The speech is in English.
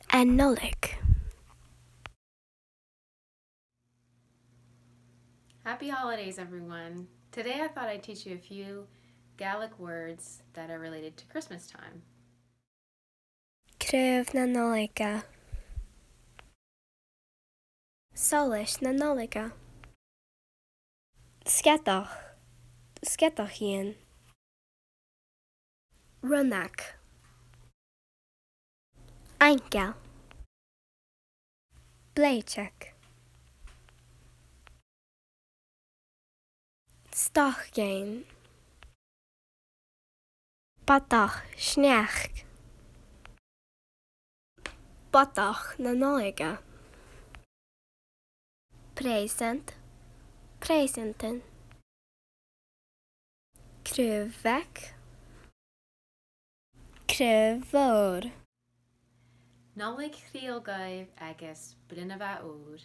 Anolik. Happy holidays, everyone. Today I thought I'd teach you a few Gaelic words that are related to Christmas time. Cryf na nolika. Solish na nolika. Skedach. Skedachien. Runak. Ankel. Blejchek. Stachgain. Batach sneach. Batach na nolika. Present. Presenten. Kruvek. Kruvor. Nolik Rielgaib agus Brinava Ur.